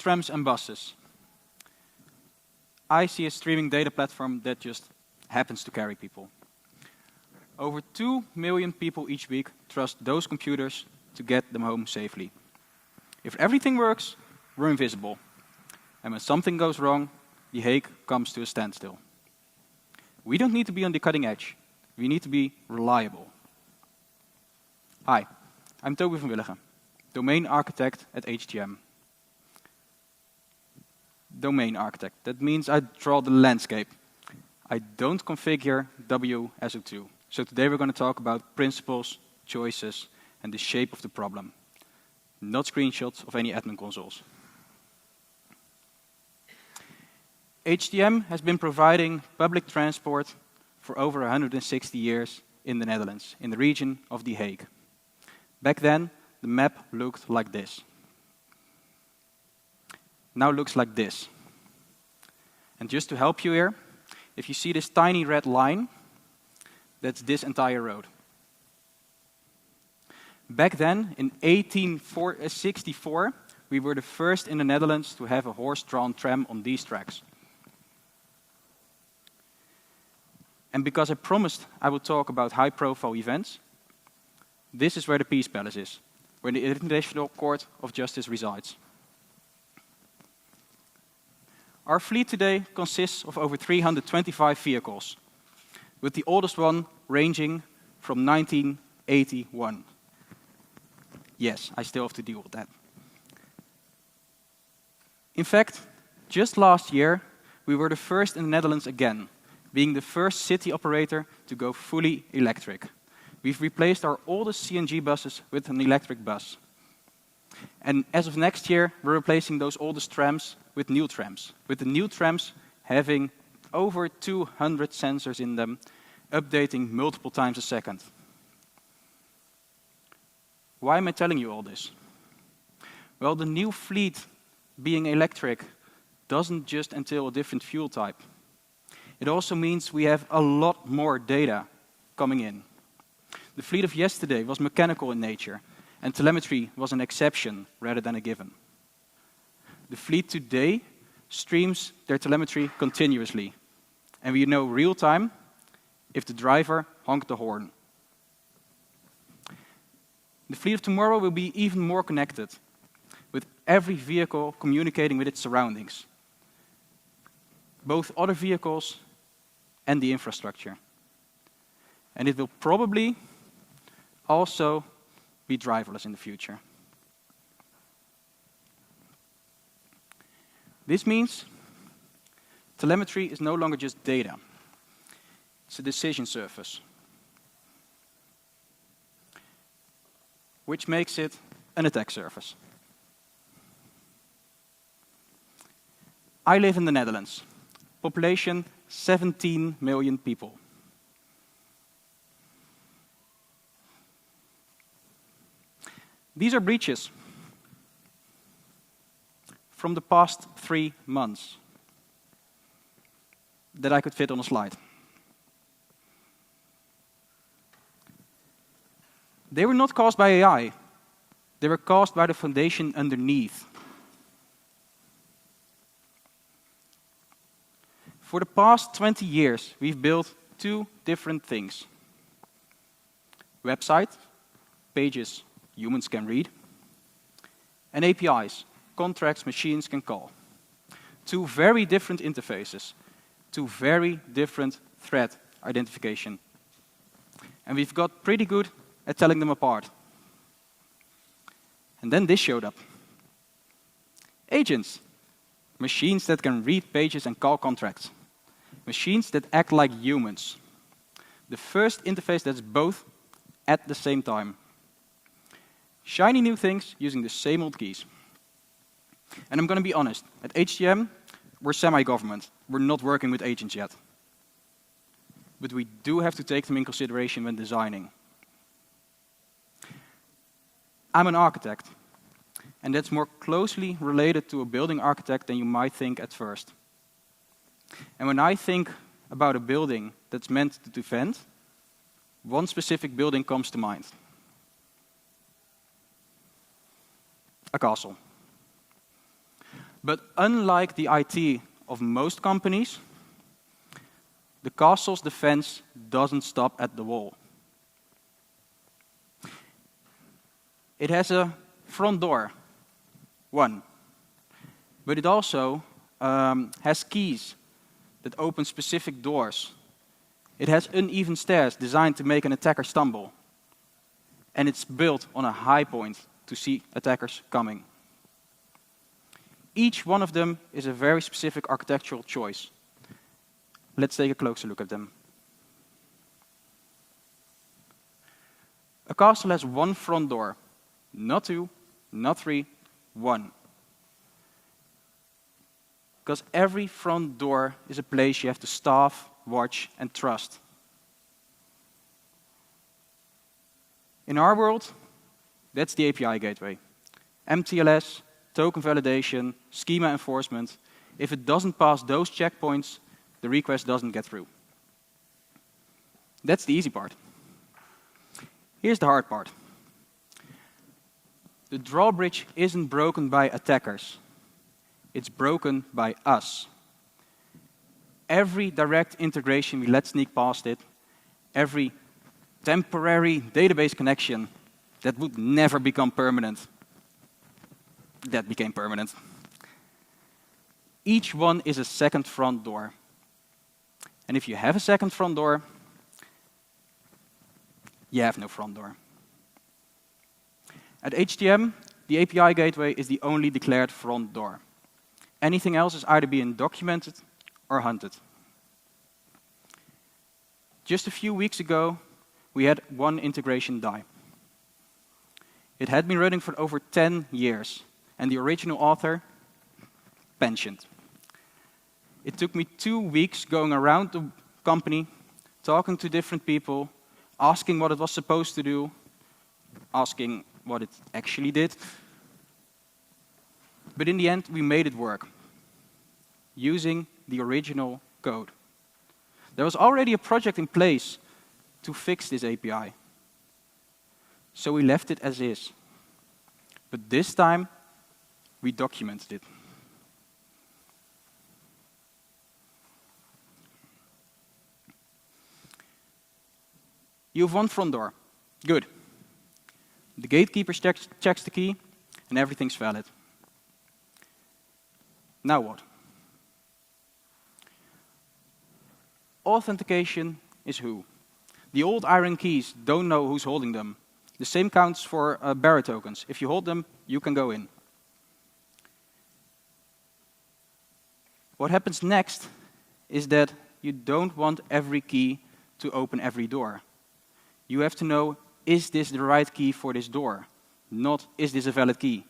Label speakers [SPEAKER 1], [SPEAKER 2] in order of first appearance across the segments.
[SPEAKER 1] trams and buses. I see a streaming data platform that just happens to carry people. Over 2 million people each week trust those computers to get them home safely. If everything works, we're invisible. And when something goes wrong, The Hague comes to a standstill. We don't need to be on the cutting edge. We need to be reliable. Hi, I'm Toby van Willegen, domain architect at HTM. Domain architect, that means I draw the landscape. I don't configure WSO2. So today we're going to talk about principles, choices, and the shape of the problem. Not screenshots of any admin consoles. HTM has been providing public transport for over 160 years in the Netherlands, in the region of The Hague. Back then, the map looked like this. Now it looks like this. And just to help you here, if you see this tiny red line, that's this entire road. Back then, in 1864, we were the first in the Netherlands to have a horse-drawn tram on these tracks. And because I promised I would talk about high-profile events, this is where the Peace Palace is, where the International Court of Justice resides. Our fleet today consists of over 325 vehicles, with the oldest one ranging from 1981. Yes, I still have to deal with that. In fact, just last year, we were the first in the Netherlands again, being the first city operator to go fully electric. We've replaced our oldest CNG buses with an electric bus. And as of next year, we're replacing those oldest trams with new trams, with the new trams having over 200 sensors in them, updating multiple times a second. Why am I telling you all this? Well, the new fleet being electric doesn't just entail a different fuel type. It also means we have a lot more data coming in. The fleet of yesterday was mechanical in nature, and telemetry was an exception rather than a given. The fleet today streams their telemetry continuously, and we know real time if the driver honked the horn. The fleet of tomorrow will be even more connected, with every vehicle communicating with its surroundings, both other vehicles and the infrastructure. And it will probably also be driverless in the future. This means telemetry is no longer just data. It's a decision surface, which makes it an attack surface. I live in the Netherlands. Population 17 million people. These are breaches from the past 3 months that I could fit on a slide. They were not caused by AI. They were caused by the foundation underneath. For the past 20 years, we've built 2 different things. Website, pages humans can read, and APIs, contracts machines can call. 2 very different interfaces, 2 very different threat identification. And we've got pretty good at telling them apart. And then this showed up. Agents, machines that can read pages and call contracts. Machines that act like humans. The first interface that's both at the same time. Shiny new things using the same old keys. And I'm going to be honest, at HTM, we're semi-government. We're not working with agents yet. But we do have to take them in consideration when designing. I'm an architect, and that's more closely related to a building architect than you might think at first. And when I think about a building that's meant to defend, one specific building comes to mind. A castle. But unlike the IT of most companies, the castle's defense doesn't stop at the wall. It has a front door, one, but it also has keys that open specific doors. It has uneven stairs designed to make an attacker stumble. And it's built on a high point to see attackers coming. Each one of them is a very specific architectural choice. Let's take a closer look at them. A castle has one front door, not two, not three, one. Because every front door is a place you have to staff, watch, and trust. In our world, that's the API gateway. MTLS, token validation, schema enforcement. If it doesn't pass those checkpoints, the request doesn't get through. That's the easy part. Here's the hard part. The drawbridge isn't broken by attackers. It's broken by us. Every direct integration we let sneak past it, every temporary database connection that would never become permanent, that became permanent. Each one is a second front door. And if you have a second front door, you have no front door. At HTM, the API gateway is the only declared front door. Anything else is either being documented or hunted. Just a few weeks ago, we had one integration die. It had been running for over 10 years, and the original author pensioned. It took me 2 weeks going around the company, talking to different people, asking what it was supposed to do, asking what it actually did. But in the end, we made it work, using the original code. There was already a project in place to fix this API. So we left it as is. But this time, we documented it. You have one front door. Good. The gatekeeper checks the key, and everything's valid. Now what? Authentication is who? The old iron keys don't know who's holding them. The same counts for bearer tokens. If you hold them, you can go in. What happens next is that you don't want every key to open every door. You have to know, is this the right key for this door? Not, is this a valid key?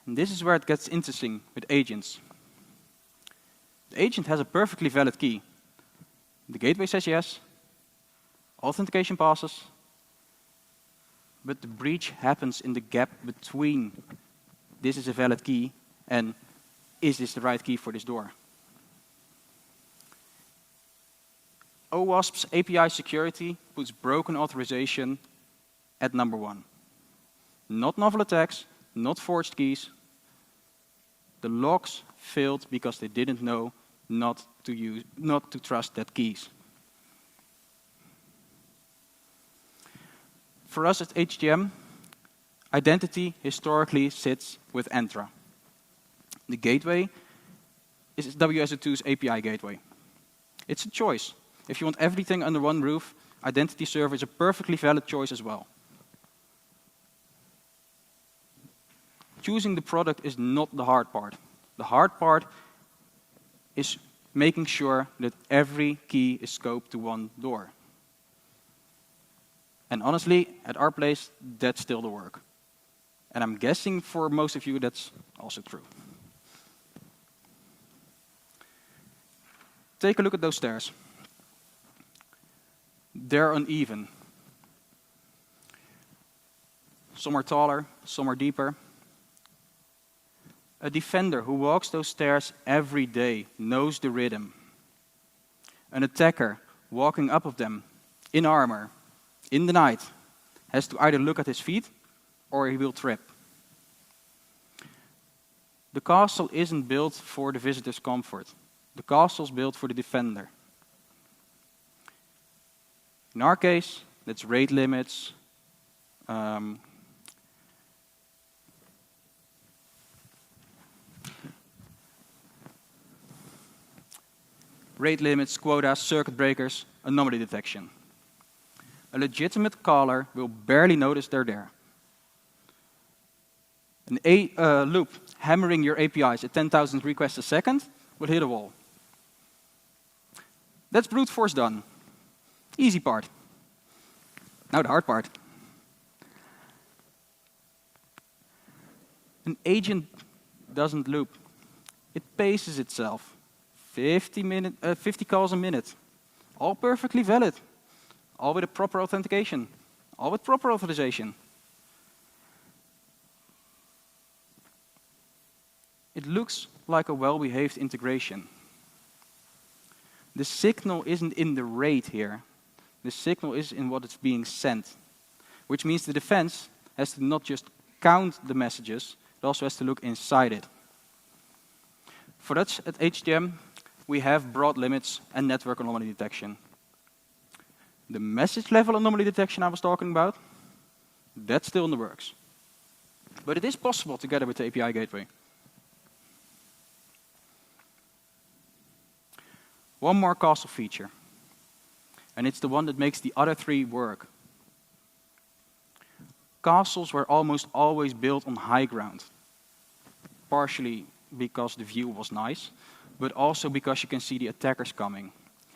[SPEAKER 1] And this is where it gets interesting with agents. The agent has a perfectly valid key. The gateway says yes. Authentication passes. But the breach happens in the gap between this is a valid key and is this the right key for this door? OWASP's API security puts broken authorization at number 1. Not novel attacks, not forged keys. The logs failed because they didn't know not to trust that keys. For us at HTM, identity historically sits with Entra. The gateway is WSO2's API gateway. It's a choice. If you want everything under one roof, identity server is a perfectly valid choice as well. Choosing the product is not the hard part. The hard part is making sure that every key is scoped to one door. And honestly, at our place, that's still the work. And I'm guessing for most of you, that's also true. Take a look at those stairs. They're uneven. Some are taller, some are deeper. A defender who walks those stairs every day knows the rhythm. An attacker walking up of them in armor, in the night, has to either look at his feet or he will trip. The castle isn't built for the visitor's comfort. The castle's built for the defender. In our case, that's rate limits, quotas, circuit breakers, anomaly detection. A legitimate caller will barely notice they're there. A loop hammering your APIs at 10,000 requests a second will hit a wall. That's brute force done. Easy part. Now the hard part. An agent doesn't loop. It paces itself. 50 calls a minute. All perfectly valid. All with a proper authentication. All with proper authorization. It looks like a well-behaved integration. The signal isn't in the rate here. The signal is in what is being sent, which means the defense has to not just count the messages, it also has to look inside it. For that, at HTM, we have broad limits and network anomaly detection. The message level anomaly detection I was talking about, that's still in the works. But it is possible together with the API gateway. One more castle feature, and it's the one that makes the other three work. Castles were almost always built on high ground, partially because the view was nice, but also because you can see the attackers coming.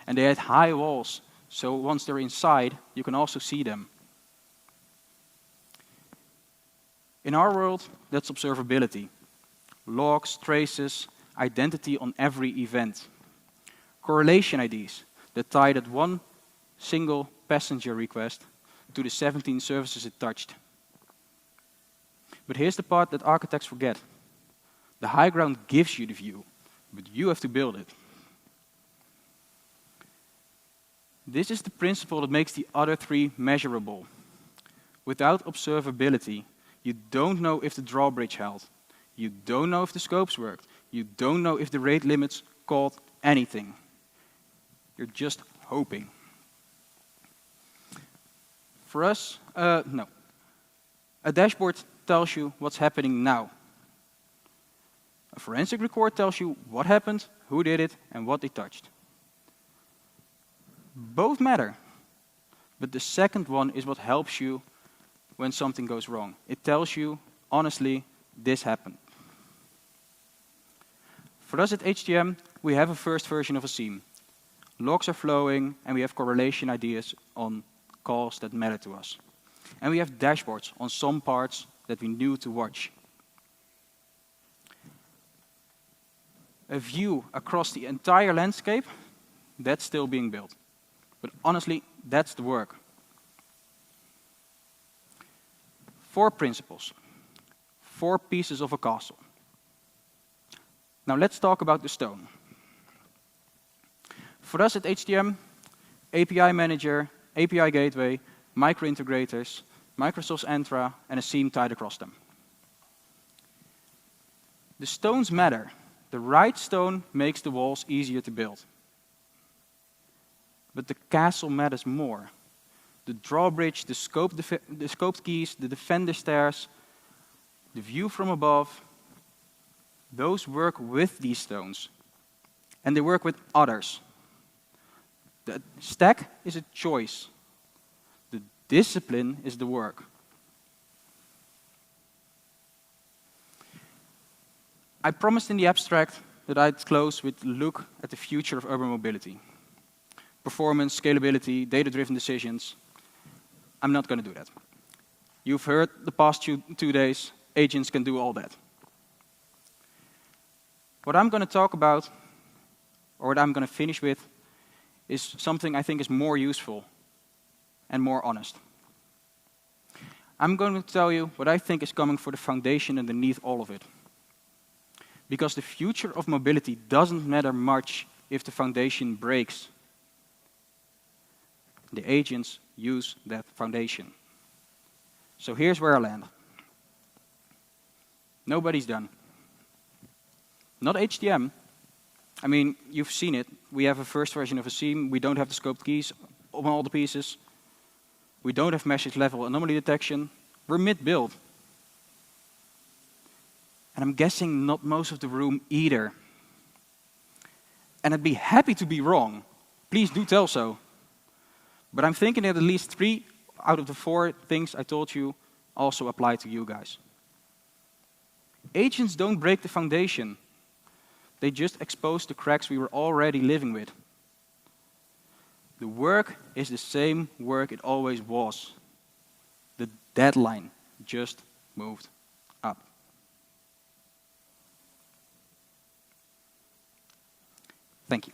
[SPEAKER 1] And they had high walls, so once they're inside, you can also see them. In our world, that's observability. Logs, traces, identity on every event. Correlation IDs that tie that one single passenger request to the 17 services it touched. But here's the part that architects forget. The high ground gives you the view, but you have to build it. This is the principle that makes the other three measurable. Without observability, you don't know if the drawbridge held. You don't know if the scopes worked. You don't know if the rate limits called anything. You're just hoping. For us, no. A dashboard tells you what's happening now. A forensic record tells you what happened, who did it, and what they touched. Both matter, but the second one is what helps you when something goes wrong. It tells you, honestly, this happened. For us at HTM, we have a first version of a SIEM. Logs are flowing, and we have correlation ideas on calls that matter to us. And we have dashboards on some parts that we knew to watch. A view across the entire landscape, that's still being built. But honestly, that's the work. 4 principles. 4 pieces of a castle. Now let's talk about the stone. For us at HTM, API Manager, API Gateway, micro-integrators, Microsoft's Entra, and a SIEM tied across them. The stones matter. The right stone makes the walls easier to build. But the castle matters more. The drawbridge, the scoped keys, the defender stairs, the view from above, those work with these stones. And they work with others. The stack is a choice. The discipline is the work. I promised in the abstract that I'd close with a look at the future of urban mobility. Performance, scalability, data-driven decisions. I'm not going to do that. You've heard the past 2 days, agents can do all that. What I'm going to talk about, or what I'm going to finish with, is something I think is more useful and more honest. I'm going to tell you what I think is coming for the foundation underneath all of it. Because the future of mobility doesn't matter much if the foundation breaks. The agents use that foundation. So here's where I land. Nobody's done. Not HTM. I mean, you've seen it. We have a first version of a seam. We don't have the scoped keys on all the pieces. We don't have message level anomaly detection. We're mid-build. And I'm guessing not most of the room either. And I'd be happy to be wrong. Please do tell so. But I'm thinking that at least 3 out of the 4 things I told you also apply to you guys. Agents don't break the foundation. They just expose the cracks we were already living with. The work is the same work it always was. The deadline just moved up. Thank you.